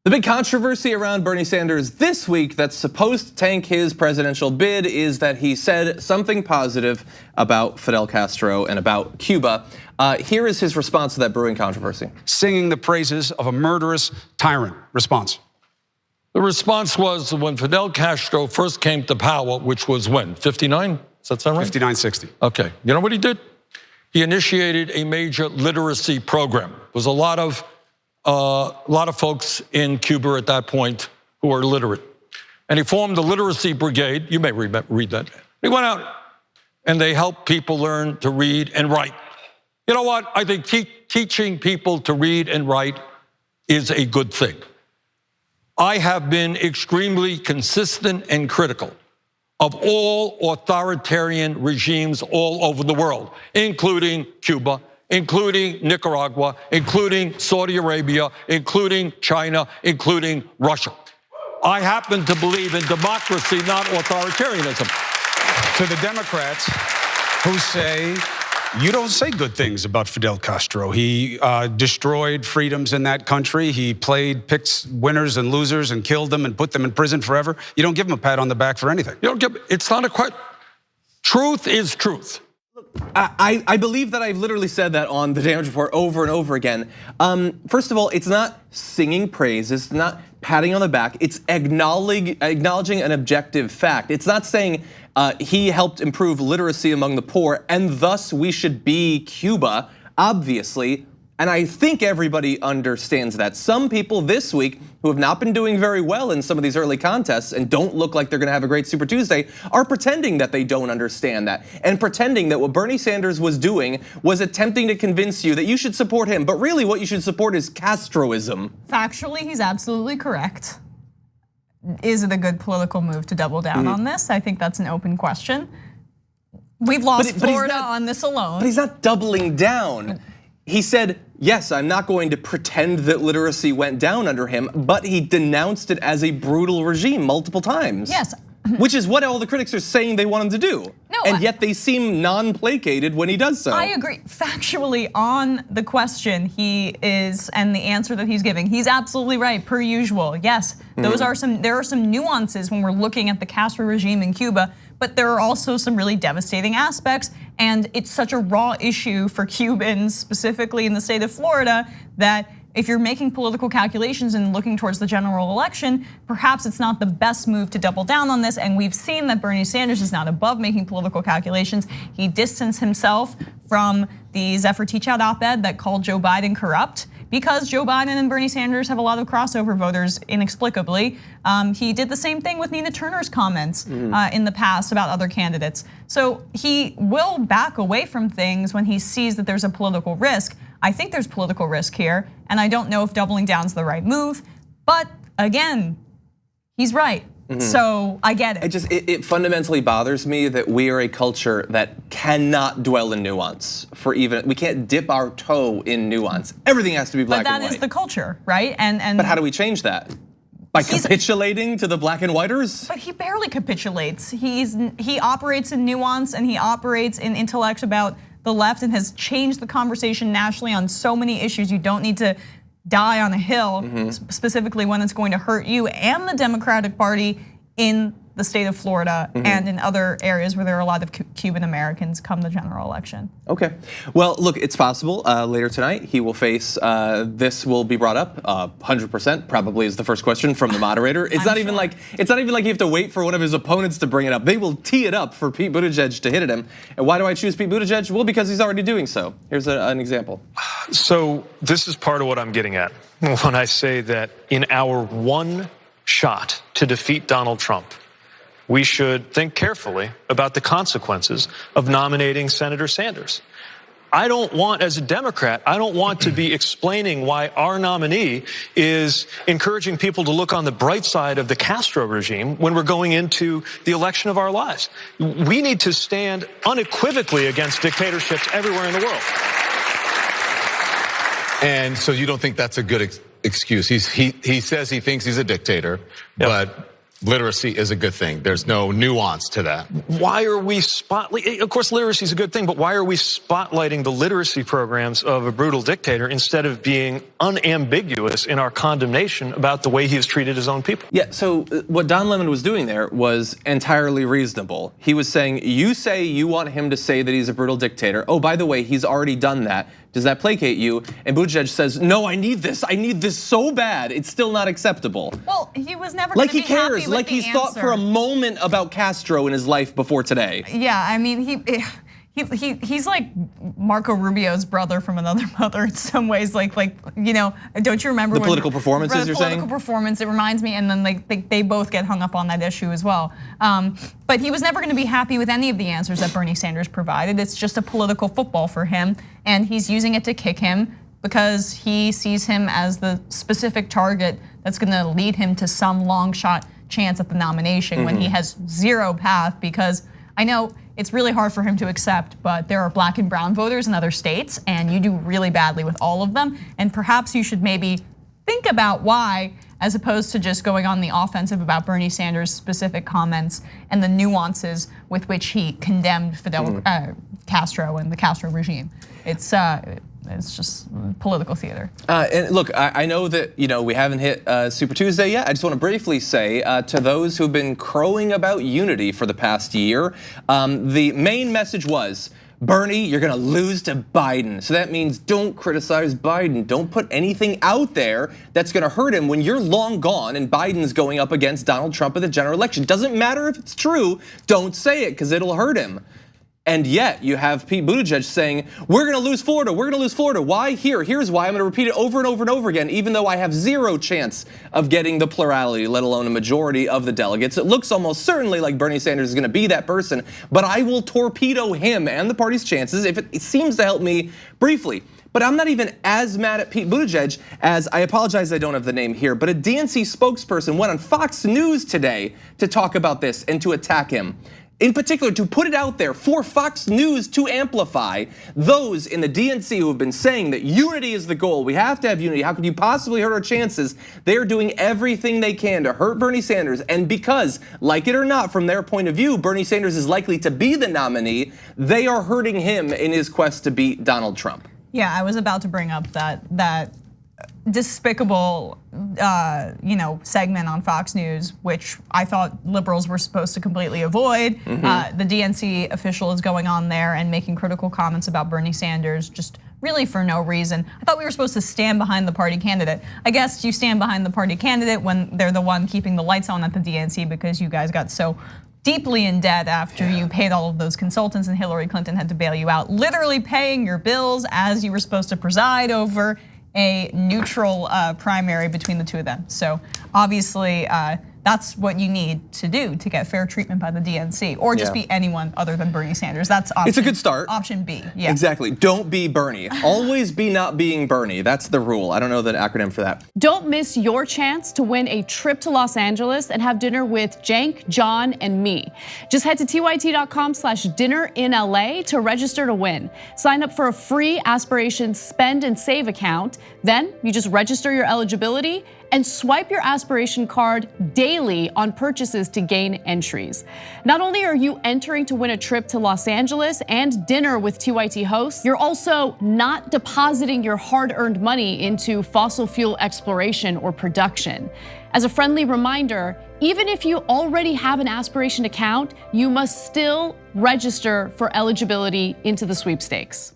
The big controversy around Bernie Sanders this week that's supposed to tank his presidential bid is that he said something positive about Fidel Castro and about Cuba. Here is his response to that brewing controversy. Singing the praises of a murderous tyrant. Response. The response was when Fidel Castro first came to power, which was when, 59? Does that sound right? 59-60. Okay, you know what he did? He initiated a major literacy program. There was a lot of folks in Cuba at that point who were illiterate. And he formed the literacy brigade. You may read that. He went out and they helped people learn to read and write. You know what? I think teaching people to read and write is a good thing. I have been extremely consistent and critical of all authoritarian regimes all over the world, including Cuba, including Nicaragua, including Saudi Arabia, including China, including Russia. I happen to believe in democracy, not authoritarianism. To the Democrats who say, you don't say good things about Fidel Castro. He destroyed freedoms in that country. He picked winners and losers and killed them and put them in prison forever. You don't give him a pat on the back for anything. You don't give, it's not a question. Truth is truth. I believe that I've literally said that on the Damage Report over and over again. First of all, it's not singing praise, it's not patting on the back, it's acknowledging an objective fact. It's not saying he helped improve literacy among the poor and thus we should be Cuba, obviously. And I think everybody understands that. Some people this week who have not been doing very well in some of these early contests and don't look like they're gonna have a great Super Tuesday are pretending that they don't understand that and pretending that what Bernie Sanders was doing was attempting to convince you that you should support him, but really what you should support is Castroism. Factually, he's absolutely correct. Is it a good political move to double down on this? I think that's an open question. We've lost Florida on this alone. But he's not doubling down. He said, yes, I'm not going to pretend that literacy went down under him, but he denounced it as a brutal regime multiple times. Yes. Which is what all the critics are saying they want him to do. No, and yet they seem non-placated when he does so. I agree. Factually, on the question he is, and the answer that he's giving, he's absolutely right, per usual. Yes, there are some nuances when we're looking at the Castro regime in Cuba, but there are also some really devastating aspects, and it's such a raw issue for Cubans, specifically in the state of Florida, that if you're making political calculations and looking towards the general election, perhaps it's not the best move to double down on this. And we've seen that Bernie Sanders is not above making political calculations. He distanced himself from the Zephyr Teachout op-ed that called Joe Biden corrupt, because Joe Biden and Bernie Sanders have a lot of crossover voters inexplicably. He did the same thing with Nina Turner's comments in the past about other candidates. So he will back away from things when he sees that there's a political risk. I think there's political risk here, and I don't know if doubling down's the right move, but again, he's right. So I get it. It fundamentally bothers me that we are a culture that cannot dwell in nuance we can't dip our toe in nuance. Everything has to be black and white. But that is the culture, right? But how do we change that? By capitulating to the black and whiters? But he barely capitulates. He operates in nuance and he operates in intellect about the left and has changed the conversation nationally on so many issues. You don't need to die on a hill, specifically when it's going to hurt you and the Democratic Party in the state of Florida and in other areas where there are a lot of Cuban Americans come the general election. Okay, well, look, it's possible later tonight he will face, this will be brought up 100%, probably is the first question from the moderator. It's not even like you have to wait for one of his opponents to bring it up. They will tee it up for Pete Buttigieg to hit at him. And why do I choose Pete Buttigieg? Well, because he's already doing so. Here's an example. So this is part of what I'm getting at when I say that in our one shot to defeat Donald Trump, we should think carefully about the consequences of nominating Senator Sanders. I don't want, as a Democrat, I don't want to be explaining why our nominee is encouraging people to look on the bright side of the Castro regime when we're going into the election of our lives. We need to stand unequivocally against dictatorships everywhere in the world. And so you don't think that's a good excuse? He says he thinks he's a dictator, but literacy is a good thing. There's no nuance to that. Why are we of course, literacy is a good thing, but why are we spotlighting the literacy programs of a brutal dictator instead of being unambiguous in our condemnation about the way he has treated his own people? Yeah, so what Don Lemon was doing there was entirely reasonable. He was saying, you say you want him to say that he's a brutal dictator. Oh, by the way, he's already done that. Does that placate you? And Buttigieg says, no, I need this so bad. It's still not acceptable. Well, he was never gonna be happy with the answer. Like he cares, like he's thought for a moment about Castro in his life before today. Yeah, I mean, he's like Marco Rubio's brother from another mother in some ways. Like you know, don't you remember the political performances you're saying? Political performance. It reminds me, and then like they both get hung up on that issue as well. But he was never going to be happy with any of the answers that Bernie Sanders provided. It's just a political football for him, and he's using it to kick him because he sees him as the specific target that's going to lead him to some long shot chance at the nomination when he has zero path. Because I know it's really hard for him to accept, but there are black and brown voters in other states, and you do really badly with all of them. And perhaps you should maybe think about why, as opposed to just going on the offensive about Bernie Sanders' specific comments and the nuances with which he condemned Fidel Castro and the Castro regime. It's just political theater. And look, I know that we haven't hit Super Tuesday yet. I just want to briefly say to those who've been crowing about unity for the past year, the main message was, Bernie, you're gonna lose to Biden. So that means don't criticize Biden. Don't put anything out there that's gonna hurt him when you're long gone and Biden's going up against Donald Trump in the general election. Doesn't matter if it's true, don't say it because it'll hurt him. And yet you have Pete Buttigieg saying, we're gonna lose Florida, we're gonna lose Florida. Why? Here's why. I'm gonna repeat it over and over and over again, even though I have zero chance of getting the plurality, let alone a majority of the delegates. It looks almost certainly like Bernie Sanders is gonna be that person, but I will torpedo him and the party's chances if it seems to help me briefly. But I'm not even as mad at Pete Buttigieg as, I apologize I don't have the name here, but a DNC spokesperson went on Fox News today to talk about this and to attack him. In particular, to put it out there for Fox News to amplify those in the DNC who have been saying that unity is the goal. We have to have unity. How could you possibly hurt our chances? They're doing everything they can to hurt Bernie Sanders. And because, like it or not, from their point of view, Bernie Sanders is likely to be the nominee, they are hurting him in his quest to beat Donald Trump. Yeah, I was about to bring up that despicable segment on Fox News, which I thought liberals were supposed to completely avoid. The DNC official is going on there and making critical comments about Bernie Sanders just really for no reason. I thought we were supposed to stand behind the party candidate. I guess you stand behind the party candidate when they're the one keeping the lights on at the DNC because you guys got so deeply in debt after you paid all of those consultants and Hillary Clinton had to bail you out, literally paying your bills as you were supposed to preside over a neutral primary between the two of them. So obviously that's what you need to do to get fair treatment by the DNC, or just be anyone other than Bernie Sanders. That's option. It's a good start. Option B, yeah. Exactly, don't be Bernie. Always be not being Bernie, that's the rule. I don't know the acronym for that. Don't miss your chance to win a trip to Los Angeles and have dinner with Cenk, John, and me. Just head to tyt.com/dinnerinla to register to win. Sign up for a free Aspirations Spend and Save account. Then you just register your eligibility and swipe your Aspiration card daily on purchases to gain entries. Not only are you entering to win a trip to Los Angeles and dinner with TYT hosts, you're also not depositing your hard-earned money into fossil fuel exploration or production. As a friendly reminder, even if you already have an Aspiration account, you must still register for eligibility into the sweepstakes.